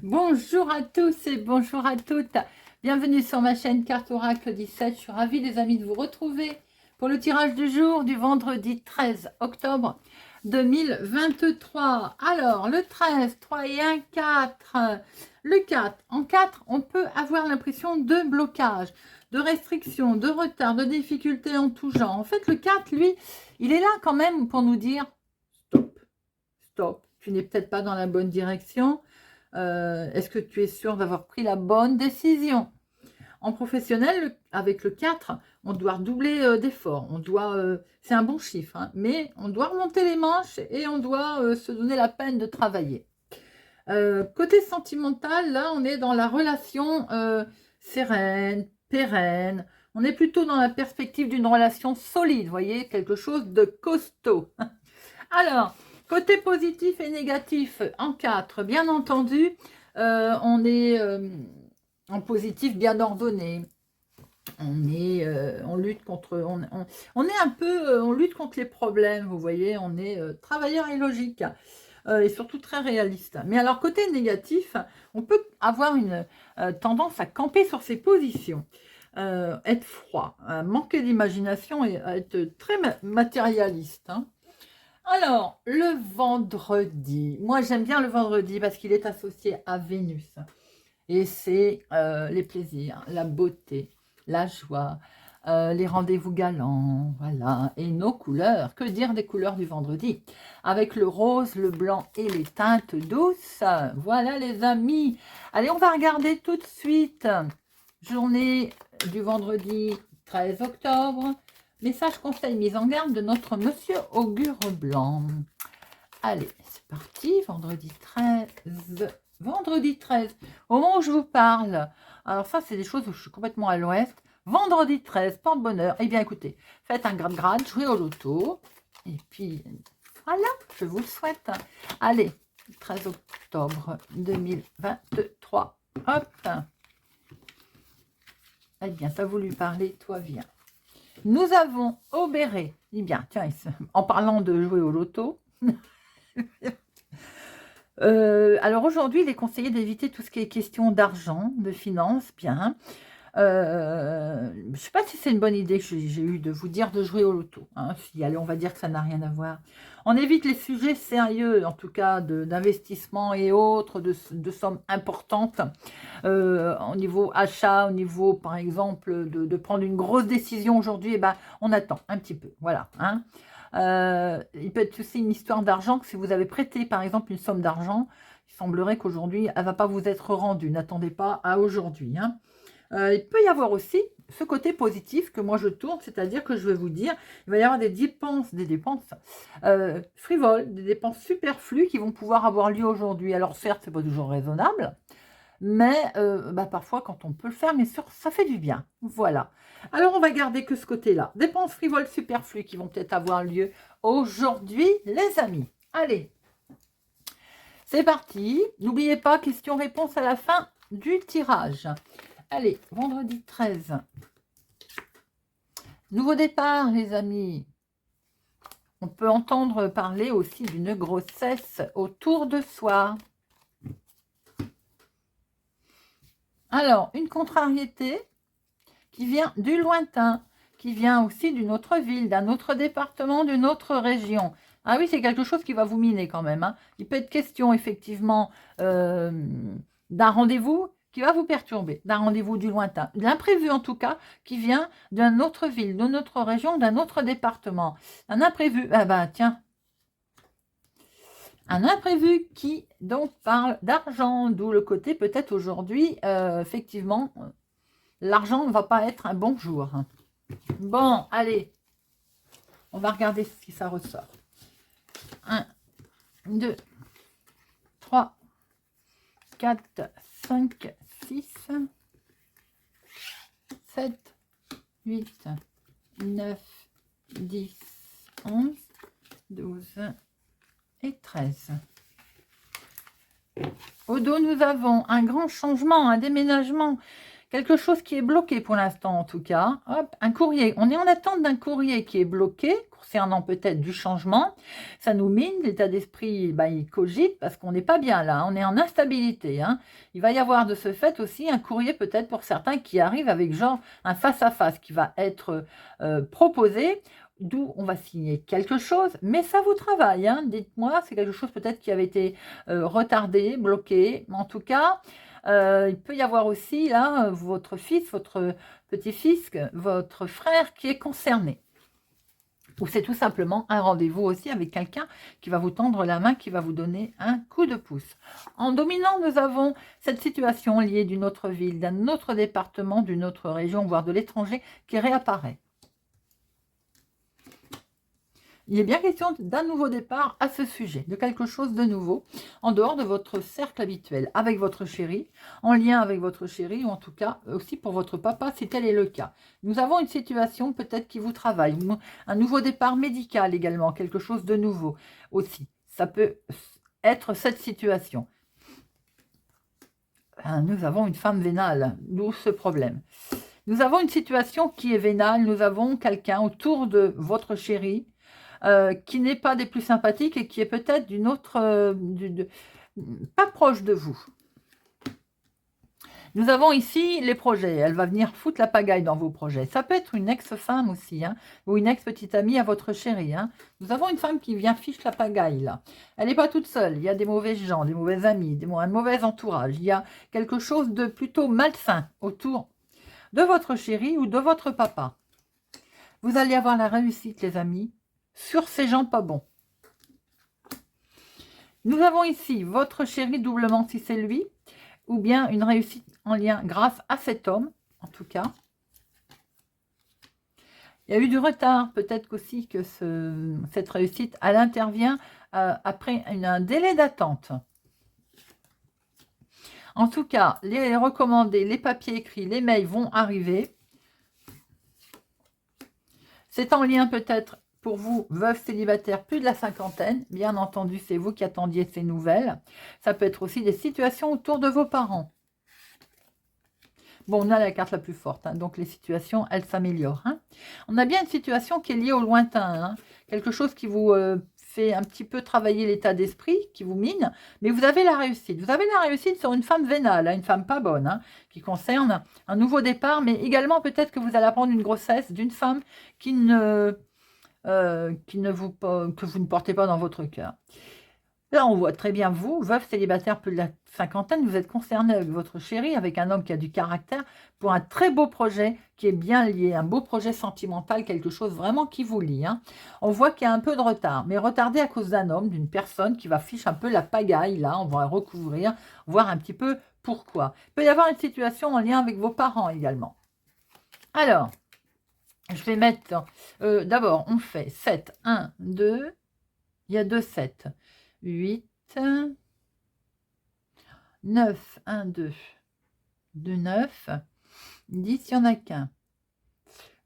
Bonjour à tous et bonjour à toutes. Bienvenue sur ma chaîne Carte Oracle 17. Je suis ravie les amis de vous retrouver pour le tirage du jour du vendredi 13 octobre 2023. Alors, le 13, 3 et 1, 4. Le 4, en 4, on peut avoir l'impression de blocage, de restriction, de retard, de difficultés en tout genre. En fait, le 4, lui, il est là quand même pour nous dire stop, stop. Tu n'es peut-être pas dans la bonne direction. Est-ce que tu es sûr d'avoir pris la bonne décision? En professionnel, avec le 4, on doit redoubler d'efforts. C'est un bon chiffre, hein, mais on doit remonter les manches et on doit se donner la peine de travailler. Côté sentimental, là, on est dans la relation sereine, pérenne. On est plutôt dans la perspective d'une relation solide, vous voyez, quelque chose de costaud. Alors, côté positif et négatif en 4, bien entendu, on est en positif bien ordonné. On lutte contre, on est un peu, on lutte contre les problèmes, vous voyez, on est travailleur et logique. Et surtout très réaliste. Mais alors, côté négatif, on peut avoir une tendance à camper sur ses positions, être froid, manquer d'imagination et être très matérialiste, hein. Alors, le vendredi. Moi, j'aime bien le vendredi parce qu'il est associé à Vénus. Et c'est les plaisirs, la beauté, la joie, les rendez-vous galants, voilà. Et nos couleurs, que dire des couleurs du vendredi? Avec le rose, le blanc et les teintes douces. Voilà les amis. Allez, on va regarder tout de suite. Journée du vendredi 13 octobre. Message conseil mise en garde de notre monsieur Augure Blanc. Allez, c'est parti. Vendredi 13. Vendredi 13. Au moment où je vous parle. Alors ça, c'est des choses où je suis complètement à l'ouest. Vendredi 13, porte-bonheur. Eh bien, écoutez, faites un grade-grade, jouez au loto. Et puis, voilà, je vous le souhaite. Allez, 13 octobre 2023. Hop. Eh bien, ça voulu parler, toi viens. Nous avons Aubéré. Eh bien, tiens, en parlant de jouer au loto. Alors aujourd'hui, il est conseillé d'éviter tout ce qui est question d'argent, de finances, bien. Je ne sais pas si c'est une bonne idée que j'ai eu de vous dire de jouer au loto, hein. Si, allez, on va dire que ça n'a rien à voir. On évite les sujets sérieux, en tout cas d'investissement et autres, de sommes importantes, au niveau achat, au niveau, par exemple, de prendre une grosse décision aujourd'hui, eh ben, on attend un petit peu, voilà, hein. Il peut être aussi une histoire d'argent, que si vous avez prêté, par exemple, une somme d'argent, il semblerait qu'aujourd'hui, elle ne va pas vous être rendue. N'attendez pas à aujourd'hui, hein. Il peut y avoir aussi ce côté positif que moi je tourne, c'est-à-dire que je vais vous dire, il va y avoir des dépenses frivoles, des dépenses superflues qui vont pouvoir avoir lieu aujourd'hui. Alors certes, c'est pas toujours raisonnable, mais parfois quand on peut le faire, mais ça fait du bien. Voilà. Alors on va garder que ce côté-là. Dépenses frivoles superflues qui vont peut-être avoir lieu aujourd'hui, les amis. Allez, c'est parti. N'oubliez pas, question-réponse à la fin du tirage. Allez, vendredi 13. Nouveau départ, les amis. On peut entendre parler aussi d'une grossesse autour de soi. Alors, une contrariété qui vient du lointain, qui vient aussi d'une autre ville, d'un autre département, d'une autre région. Ah oui, c'est quelque chose qui va vous miner quand même, hein. Il peut être question, effectivement, d'un rendez-vous qui va vous perturber, d'un rendez-vous du lointain, l'imprévu en tout cas, qui vient d'une autre ville, d'une autre région, d'un autre département. Un imprévu, ah ben tiens, un imprévu qui donc parle d'argent, d'où le côté peut-être aujourd'hui, effectivement, l'argent ne va pas être un bon jour. Bon, allez, on va regarder si ça ressort. 1, 2, 3, 4, 5, 6, 7, 8, 9, 10, 11, 12 et 13. Au dos, nous avons un grand changement, un déménagement quelque chose qui est bloqué pour l'instant en tout cas. Hop, un courrier. On est en attente d'un courrier qui est bloqué, concernant peut-être du changement. Ça nous mine, l'état d'esprit, bah, il cogite parce qu'on n'est pas bien là, hein. On est en instabilité, hein. Il va y avoir de ce fait aussi un courrier peut-être pour certains qui arrive avec genre un face-à-face qui va être proposé, d'où on va signer quelque chose, mais ça vous travaille, hein. Dites-moi, c'est quelque chose peut-être qui avait été retardé, bloqué, mais en tout cas, il peut y avoir aussi là votre fils, votre petit-fils, votre frère qui est concerné. Ou c'est tout simplement un rendez-vous aussi avec quelqu'un qui va vous tendre la main, qui va vous donner un coup de pouce. En dominant, nous avons cette situation liée d'une autre ville, d'un autre département, d'une autre région, voire de l'étranger, qui réapparaît. Il est bien question d'un nouveau départ à ce sujet, de quelque chose de nouveau, en dehors de votre cercle habituel, avec votre chéri, en lien avec votre chéri, ou en tout cas aussi pour votre papa, si tel est le cas. Nous avons une situation peut-être qui vous travaille, un nouveau départ médical également, quelque chose de nouveau aussi. Ça peut être cette situation. Nous avons une femme vénale, d'où ce problème. Nous avons une situation qui est vénale, nous avons quelqu'un autour de votre chéri, qui n'est pas des plus sympathiques et qui est peut-être d'une autre, pas proche de vous. Nous avons ici les projets. Elle va venir foutre la pagaille dans vos projets. Ça peut être une ex-femme aussi, hein, ou une ex-petite amie à votre chéri. Hein. Nous avons une femme qui vient fiche la pagaille, là. Elle n'est pas toute seule. Il y a des mauvais gens, des mauvais amis, un mauvais entourage. Il y a quelque chose de plutôt malsain autour de votre chéri ou de votre papa. Vous allez avoir la réussite, les amis, sur ces gens pas bons. Nous avons ici votre chéri doublement si c'est lui, ou bien une réussite en lien grâce à cet homme, en tout cas. Il y a eu du retard, peut-être aussi que cette réussite, elle intervient après un délai d'attente. En tout cas, les recommandés, les papiers écrits, les mails vont arriver. C'est en lien peut-être pour vous, veuve célibataire, plus de la cinquantaine. Bien entendu, c'est vous qui attendiez ces nouvelles. Ça peut être aussi des situations autour de vos parents. Bon, on a la carte la plus forte, hein, donc les situations, elles s'améliorent. Hein. On a bien une situation qui est liée au lointain. Hein, quelque chose qui vous fait un petit peu travailler l'état d'esprit, qui vous mine, mais vous avez la réussite. Vous avez la réussite sur une femme vénale, hein, une femme pas bonne, hein, qui concerne un nouveau départ, mais également peut-être que vous allez apprendre une grossesse d'une femme que vous ne portez pas dans votre cœur. Là, on voit très bien vous, veuve célibataire plus de la cinquantaine, vous êtes concerné avec votre chéri, avec un homme qui a du caractère, pour un très beau projet qui est bien lié, un beau projet sentimental, quelque chose vraiment qui vous lie. Hein. On voit qu'il y a un peu de retard, mais retardé à cause d'un homme, d'une personne qui va ficher un peu la pagaille, là, on va recouvrir, voir un petit peu pourquoi. Il peut y avoir une situation en lien avec vos parents également. Alors, je vais mettre, d'abord, on fait 7, 1, 2, il y a 2 7, 8, 9, 1, 2, 2, 9, 10, il n'y en a qu'un.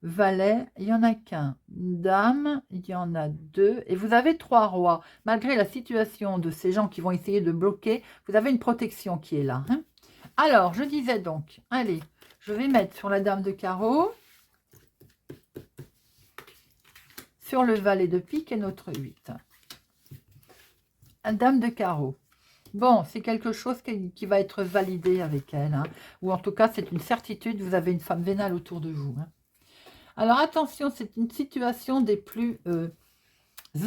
Valet, il n'y en a qu'un. Dame, il y en a 2. Et vous avez 3 rois. Malgré la situation de ces gens qui vont essayer de bloquer, vous avez une protection qui est là. Hein. Alors, je disais donc, allez, je vais mettre sur la dame de carreau, sur le valet de pique et notre 8. Dame de carreau. Bon, c'est quelque chose qui va être validé avec elle. Hein. Ou en tout cas, c'est une certitude. Vous avez une femme vénale autour de vous. Hein. Alors, attention, c'est une situation des plus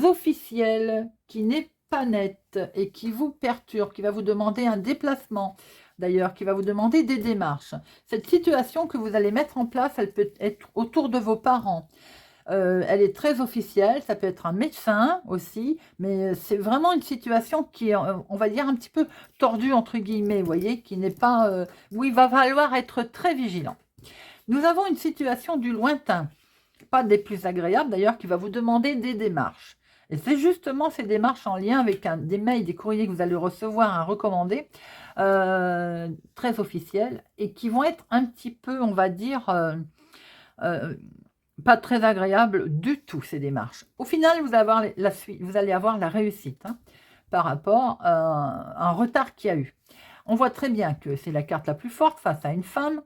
officielles qui n'est pas nette et qui vous perturbe, qui va vous demander un déplacement. D'ailleurs, qui va vous demander des démarches. Cette situation que vous allez mettre en place, elle peut être autour de vos parents. Elle est très officielle, ça peut être un médecin aussi, mais c'est vraiment une situation qui est, on va dire, un petit peu tordue, entre guillemets, vous voyez, qui n'est pas, où il va falloir être très vigilant. Nous avons une situation du lointain, pas des plus agréables d'ailleurs, qui va vous demander des démarches. Et c'est justement ces démarches en lien avec des mails, des courriers que vous allez recevoir, un recommandé, très officiel, et qui vont être un petit peu, on va dire, pas très agréable du tout, ces démarches. Au final, vous allez avoir la réussite hein, par rapport à un retard qu'il y a eu. On voit très bien que c'est la carte la plus forte face à une femme.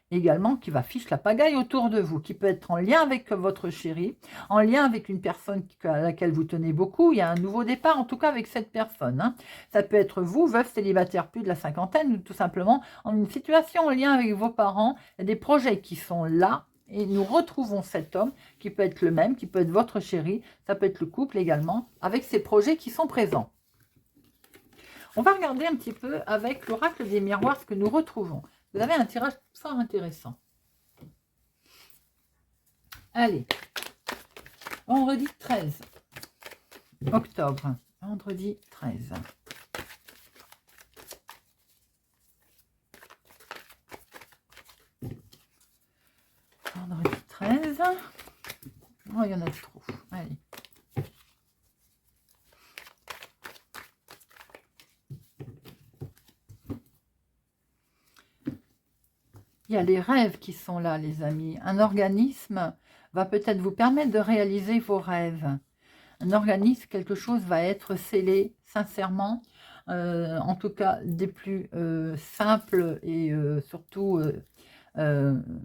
également qui va fiche la pagaille autour de vous, qui peut être en lien avec votre chéri, en lien avec une personne à laquelle vous tenez beaucoup. Il y a un nouveau départ, en tout cas avec cette personne. Hein. Ça peut être vous, veuf, célibataire, plus de la cinquantaine, ou tout simplement en une situation en lien avec vos parents. Il y a des projets qui sont là, et nous retrouvons cet homme, qui peut être le même, qui peut être votre chéri, ça peut être le couple également, avec ces projets qui sont présents. On va regarder un petit peu avec l'oracle des miroirs ce que nous retrouvons. Vous avez un tirage fort intéressant. Allez, vendredi 13 octobre, vendredi 13. Vendredi 13. Oh, il y en a trop. Allez. Il y a les rêves qui sont là, les amis. Un organisme va peut-être vous permettre de réaliser vos rêves. Un organisme, quelque chose va être scellé sincèrement, en tout cas des plus simples et surtout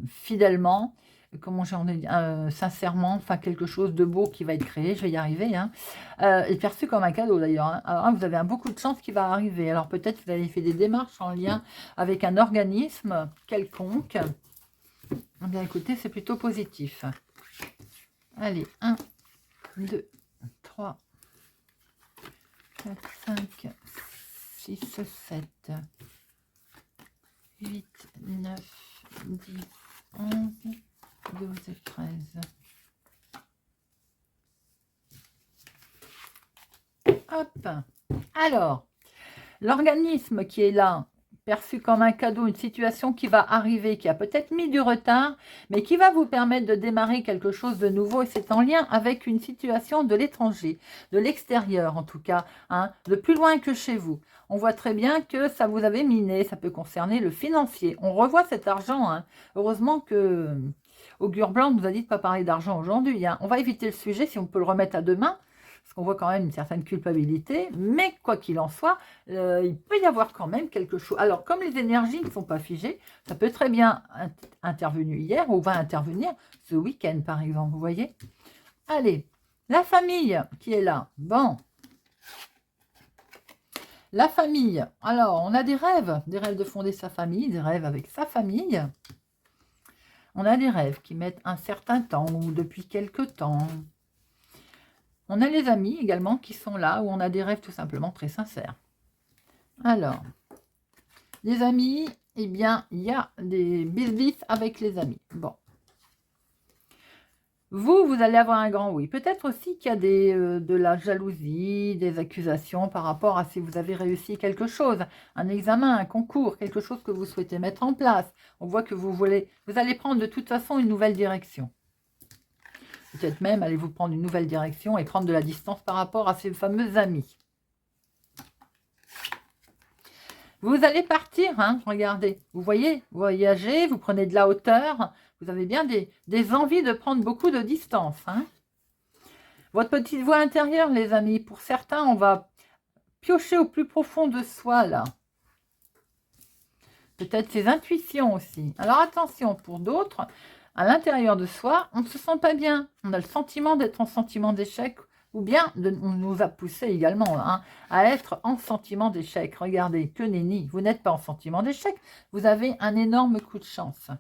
fidèlement, comment j'en ai dit, sincèrement, enfin quelque chose de beau qui va être créé, je vais y arriver, hein, est perçu comme un cadeau d'ailleurs. Hein. Alors, vous avez beaucoup de chance qui va arriver. Alors peut-être que vous avez fait des démarches en lien avec un organisme quelconque. Eh bien écoutez, c'est plutôt positif. Allez, 1, 2, 3, 4, 5, 6, 7, 8, 9, 10, 11, 12 et 13. Hop. Alors, l'organisme qui est là, perçu comme un cadeau, une situation qui va arriver, qui a peut-être mis du retard, mais qui va vous permettre de démarrer quelque chose de nouveau, et c'est en lien avec une situation de l'étranger, de l'extérieur en tout cas, hein, de plus loin que chez vous. On voit très bien que ça vous avait miné, ça peut concerner le financier. On revoit cet argent, hein. Heureusement que Augure Blanc nous a dit de ne pas parler d'argent aujourd'hui. Hein. On va éviter le sujet si on peut le remettre à demain, parce qu'on voit quand même une certaine culpabilité, mais quoi qu'il en soit, il peut y avoir quand même quelque chose. Alors, comme les énergies ne sont pas figées, ça peut très bien intervenir hier ou va intervenir ce week-end, par exemple, vous voyez. Allez, la famille qui est là. Bon. La famille. Alors, on a des rêves de fonder sa famille, des rêves avec sa famille. On a des rêves qui mettent un certain temps ou depuis quelque temps. On a les amis également qui sont là, où on a des rêves tout simplement très sincères. Alors, les amis, eh bien, il y a des business avec les amis. Bon. Vous allez avoir un grand oui. Peut-être aussi qu'il y a de la jalousie, des accusations par rapport à si vous avez réussi quelque chose, un examen, un concours, quelque chose que vous souhaitez mettre en place. On voit que vous allez prendre de toute façon une nouvelle direction. Peut-être même allez-vous prendre une nouvelle direction et prendre de la distance par rapport à ces fameux amis. Vous allez partir, hein, regardez. Vous voyez, voyager, vous prenez de la hauteur. Vous avez bien des envies de prendre beaucoup de distance. Hein. Votre petite voix intérieure, les amis. Pour certains, on va piocher au plus profond de soi, là. Peut-être ses intuitions aussi. Alors attention, pour d'autres, à l'intérieur de soi, on ne se sent pas bien. On a le sentiment d'être en sentiment d'échec, ou bien on nous a poussé également hein, à être en sentiment d'échec. Regardez, que nenni, vous n'êtes pas en sentiment d'échec, vous avez un énorme coup de chance.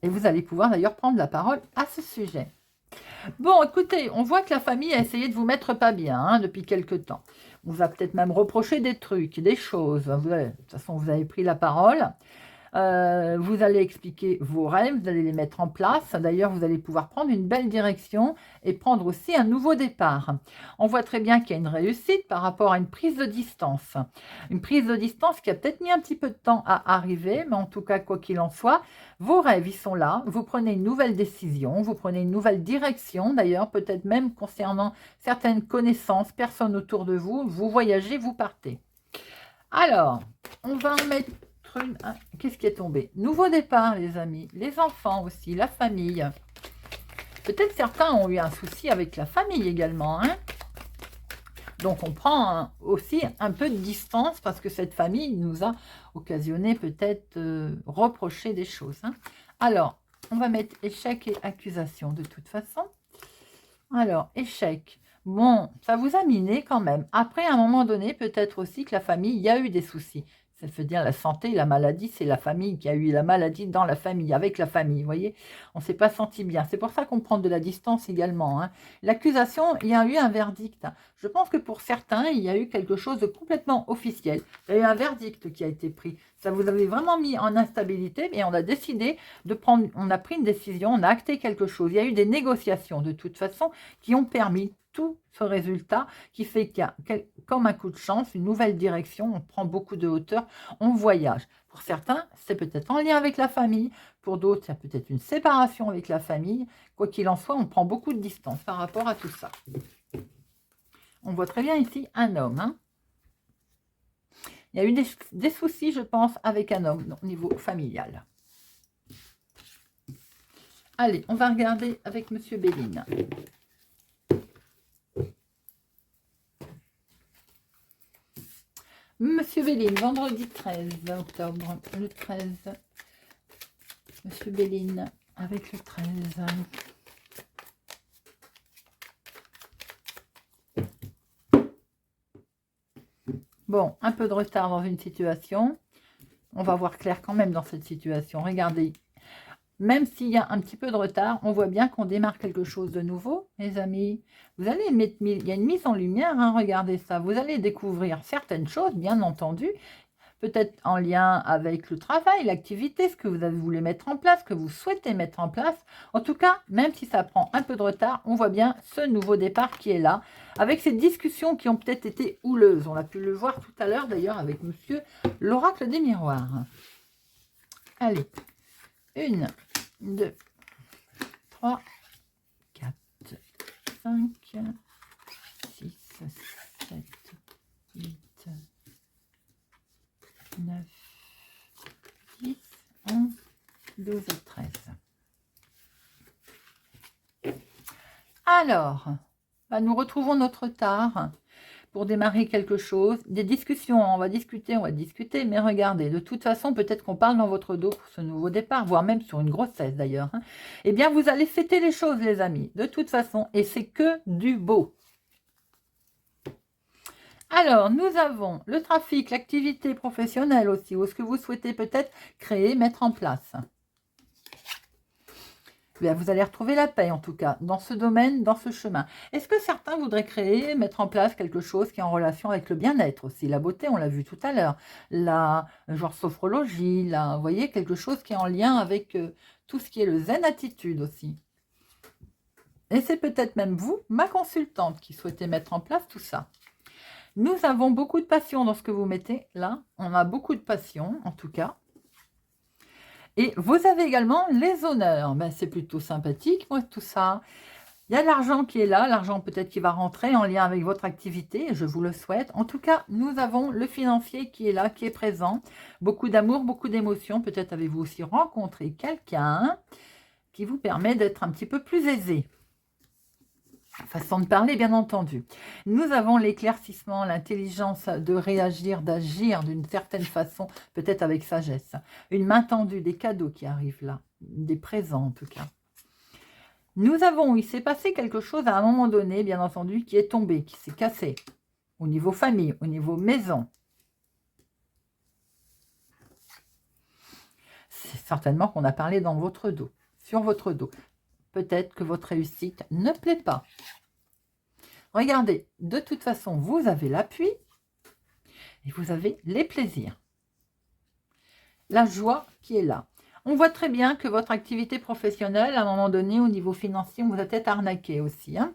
Et vous allez pouvoir d'ailleurs prendre la parole à ce sujet. Bon, écoutez, on voit que la famille a essayé de vous mettre pas bien hein, depuis quelque temps. On vous a peut-être même reproché des trucs, des choses. De toute façon, vous avez pris la parole. Vous allez expliquer vos rêves, vous allez les mettre en place. D'ailleurs, vous allez pouvoir prendre une belle direction et prendre aussi un nouveau départ. On voit très bien qu'il y a une réussite par rapport à une prise de distance. Une prise de distance qui a peut-être mis un petit peu de temps à arriver, mais en tout cas, quoi qu'il en soit, vos rêves, ils sont là. Vous prenez une nouvelle décision, vous prenez une nouvelle direction. D'ailleurs, peut-être même concernant certaines connaissances, personnes autour de vous. Vous voyagez, vous partez. Alors, on va en mettre qu'est-ce qui est tombé? Nouveau départ, les amis, les enfants aussi, la famille. Peut-être certains ont eu un souci avec la famille également. Hein, Donc, on prend aussi un peu de distance parce que cette famille nous a occasionné peut-être reprocher des choses. Hein. Alors, on va mettre échec et accusation de toute façon. Alors, échec. Bon, ça vous a miné quand même. Après, à un moment donné, peut-être aussi que la famille, il y a eu des soucis. Ça veut dire la santé, la maladie, c'est la famille qui a eu la maladie dans la famille, avec la famille, vous voyez. On ne s'est pas senti bien. C'est pour ça qu'on prend de la distance également. Hein. L'accusation, il y a eu un verdict. Je pense que pour certains, il y a eu quelque chose de complètement officiel. Il y a eu un verdict qui a été pris. Ça vous avait vraiment mis en instabilité, mais on a décidé de prendre, on a pris une décision, on a acté quelque chose. Il y a eu des négociations de toute façon qui ont permis tout ce résultat qui fait qu'il y a, comme un coup de chance, une nouvelle direction, on prend beaucoup de hauteur, on voyage. Pour certains, c'est peut-être en lien avec la famille, pour d'autres, il y a peut-être une séparation avec la famille. Quoi qu'il en soit, on prend beaucoup de distance par rapport à tout ça. On voit très bien ici un homme. Hein. Il y a eu des soucis, je pense, avec un homme au niveau familial. Allez, on va regarder avec Monsieur Béline. Monsieur Béline, vendredi 13 octobre, le 13. Monsieur Béline, avec le 13. Bon, un peu de retard dans une situation. On va voir clair quand même dans cette situation. Regardez, même s'il y a un petit peu de retard, on voit bien qu'on démarre quelque chose de nouveau, les amis. Vous allez mettre, il y a une mise en lumière, hein, regardez ça. Vous allez découvrir certaines choses, bien entendu, peut-être en lien avec le travail, l'activité, ce que vous voulez mettre en place, ce que vous souhaitez mettre en place. En tout cas, même si ça prend un peu de retard, on voit bien ce nouveau départ qui est là, avec ces discussions qui ont peut-être été houleuses. On a pu le voir tout à l'heure, d'ailleurs, avec monsieur l'oracle des miroirs. Allez, 1, 2, 3, 4, 5, 6, 7, 8, 9, 10, 11, 12 et 13. Alors, nous retrouvons notre tard pour démarrer quelque chose. Des discussions, on va discuter, mais regardez, de toute façon, peut-être qu'on parle dans votre dos pour ce nouveau départ, voire même sur une grossesse d'ailleurs. Hein. Eh bien, vous allez fêter les choses, les amis, de toute façon, et c'est que du beau. Alors, nous avons le trafic, l'activité professionnelle aussi, ou ce que vous souhaitez peut-être créer, mettre en place. Bien, vous allez retrouver la paix, en tout cas, dans ce domaine, dans ce chemin. Est-ce que certains voudraient créer, mettre en place quelque chose qui est en relation avec le bien-être aussi? La beauté, on l'a vu tout à l'heure. La genre sophrologie, vous voyez, quelque chose qui est en lien avec tout ce qui est le zen attitude aussi. Et c'est peut-être même vous, ma consultante, qui souhaitez mettre en place tout ça. Nous avons beaucoup de passion dans ce que vous mettez là. On a beaucoup de passion, en tout cas. Et vous avez également les honneurs. Ben, c'est plutôt sympathique, moi, tout ça. Il y a l'argent qui est là. L'argent peut-être qui va rentrer en lien avec votre activité. Je vous le souhaite. En tout cas, nous avons le financier qui est là, qui est présent. Beaucoup d'amour, beaucoup d'émotions. Peut-être avez-vous aussi rencontré quelqu'un qui vous permet d'être un petit peu plus aisé. Façon de parler, bien entendu. Nous avons l'éclaircissement, l'intelligence de réagir, d'agir d'une certaine façon, peut-être avec sagesse. Une main tendue, des cadeaux qui arrivent là, des présents en tout cas. Nous avons, il s'est passé quelque chose à un moment donné, bien entendu, qui est tombé, qui s'est cassé, au niveau famille, au niveau maison. C'est certainement qu'on a parlé dans votre dos, sur votre dos. Peut-être que votre réussite ne plaît pas. Regardez, de toute façon, vous avez l'appui et vous avez les plaisirs. La joie qui est là. On voit très bien que votre activité professionnelle, à un moment donné, au niveau financier, on vous a peut-être arnaqué aussi. Hein.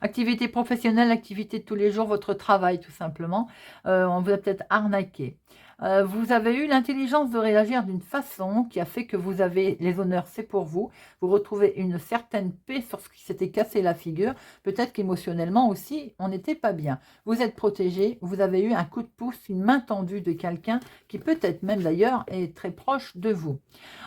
Activité professionnelle, activité de tous les jours, votre travail tout simplement, on vous a peut-être arnaqué. Vous avez eu l'intelligence de réagir d'une façon qui a fait que vous avez les honneurs, c'est pour vous. Vous retrouvez une certaine paix sur ce qui s'était cassé la figure. Peut-être qu'émotionnellement aussi, on n'était pas bien. Vous êtes protégé, vous avez eu un coup de pouce, une main tendue de quelqu'un qui peut-être même d'ailleurs est très proche de vous.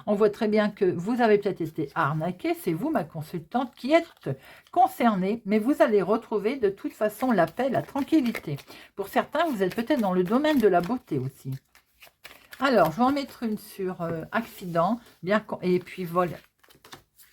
On voit très bien que vous avez peut-être été arnaqué, c'est vous, ma consultante, qui êtes concernée, mais vous allez retrouver de toute façon la paix, la tranquillité. Pour certains, vous êtes peut-être dans le domaine de la beauté aussi. Alors, je vais en mettre une sur accident, et puis vol,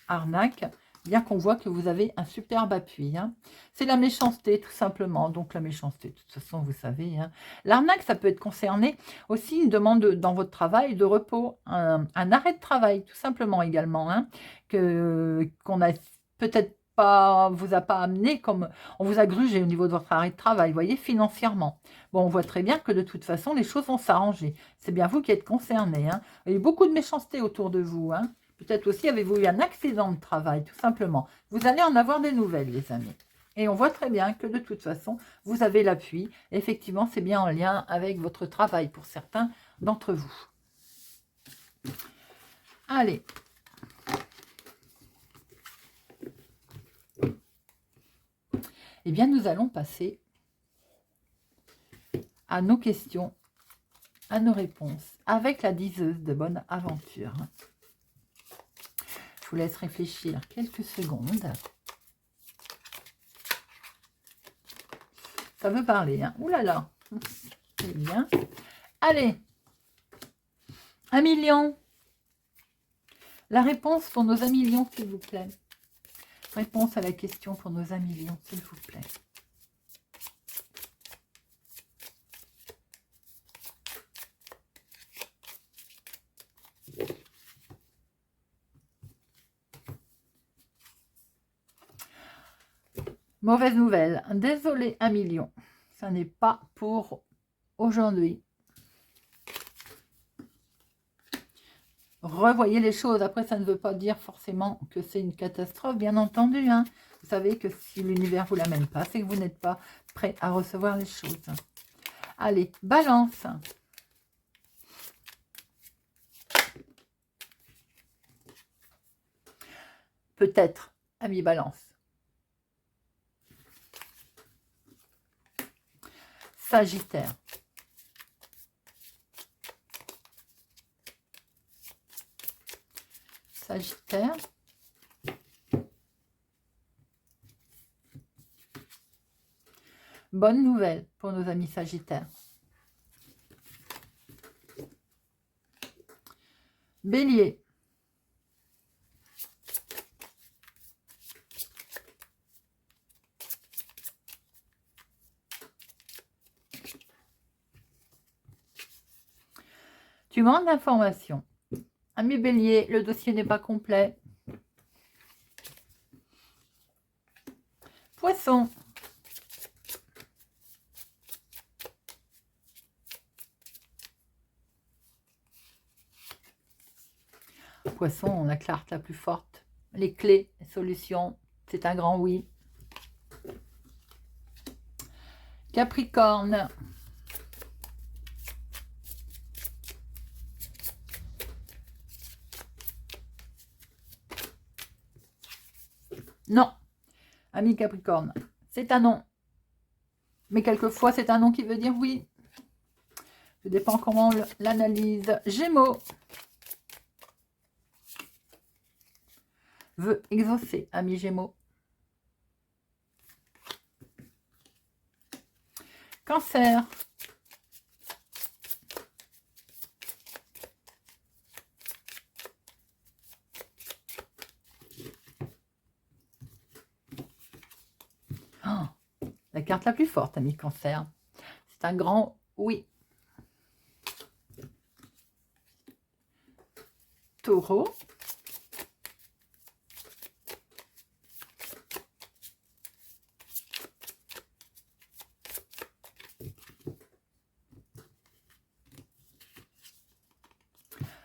arnaque, bien qu'on voit que vous avez un superbe appui. Hein. C'est la méchanceté, tout simplement. Donc, la méchanceté, de toute façon, vous savez. Hein. L'arnaque, ça peut être concerné aussi une demande dans votre travail de repos, un arrêt de travail, tout simplement également, hein, qu'on a peut-être pas, vous a pas amené comme on vous a grugé au niveau de votre arrêt de travail, vous voyez, financièrement. Bon, on voit très bien que de toute façon, les choses vont s'arranger. C'est bien vous qui êtes concerné. Hein. Il y a eu beaucoup de méchanceté autour de vous. Hein. Peut-être aussi avez-vous eu un accident de travail, tout simplement. Vous allez en avoir des nouvelles, les amis. Et on voit très bien que de toute façon, vous avez l'appui. Effectivement, c'est bien en lien avec votre travail pour certains d'entre vous. Allez. Eh bien, nous allons passer à nos questions, à nos réponses, avec la diseuse de bonne aventure. Je vous laisse réfléchir quelques secondes. Ça veut parler, hein. Ouh là là. C'est bien. Allez. 1 million. La réponse pour nos 1 million, s'il vous plaît. Réponse à la question pour nos 1 million, s'il vous plaît. Mauvaise nouvelle. Désolé, 1 million. Ça n'est pas pour aujourd'hui. Revoyez les choses. Après, ça ne veut pas dire forcément que c'est une catastrophe, bien entendu. Hein. Vous savez que si l'univers ne vous l'amène pas, c'est que vous n'êtes pas prêt à recevoir les choses. Allez, balance. Peut-être, ami balance. Sagittaire. Sagittaire. Bonne nouvelle pour nos amis Sagittaires. Bélier. Tu manques d'informations. Ami Bélier, le dossier n'est pas complet. Poisson. Poisson, la carte la plus forte. Les clés, les solutions, c'est un grand oui. Capricorne. Non, ami Capricorne, c'est un non. Mais quelquefois, c'est un non qui veut dire oui. Ça dépend comment on l'analyse. Gémeaux. Veut exaucer, ami Gémeaux. Cancer. Oh, la carte la plus forte, ami Cancer. C'est un grand oui. Taureau.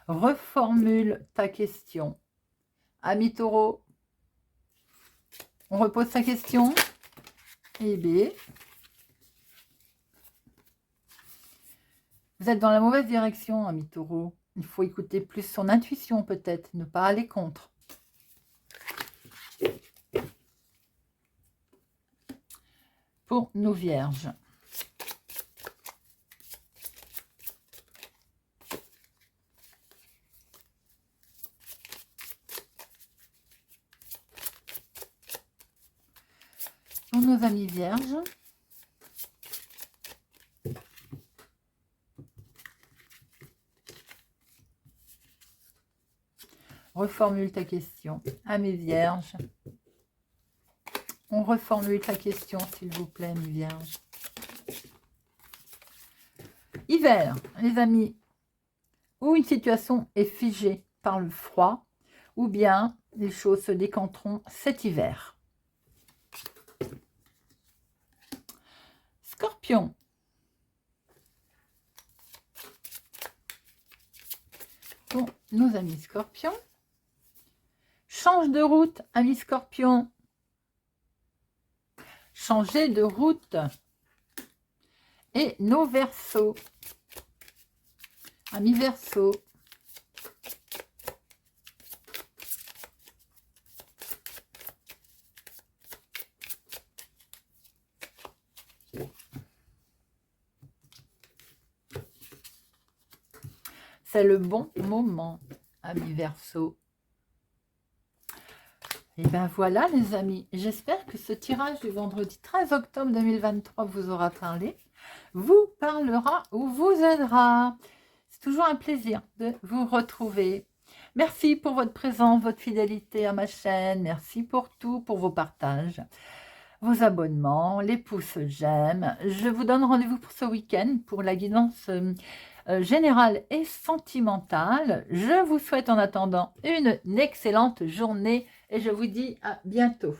Reformule ta question. Ami Taureau, on repose sa question. Et B. Vous êtes dans la mauvaise direction, ami Taureau. Il faut écouter plus son intuition peut-être, ne pas aller contre. Pour nos vierges. Pour nos amis vierges. Reformule ta question. Amis vierges. On reformule ta question, s'il vous plaît, mes vierges. Hiver, les amis. Où une situation est figée par le froid, ou bien les choses se décanteront cet hiver. Scorpion. Bon, nos amis scorpions. Change de route, amis scorpions. Changer de route. Et nos verseaux. Amis verseaux. C'est le bon moment, amis verseaux. Et bien voilà les amis, j'espère que ce tirage du vendredi 13 octobre 2023 vous aura parlé, vous parlera ou vous aidera. C'est toujours un plaisir de vous retrouver. Merci pour votre présence, votre fidélité à ma chaîne, merci pour tout, pour vos partages, vos abonnements, les pouces j'aime. Je vous donne rendez-vous pour ce week-end pour la guidance générale et sentimentale. Je vous souhaite en attendant une excellente journée et je vous dis à bientôt.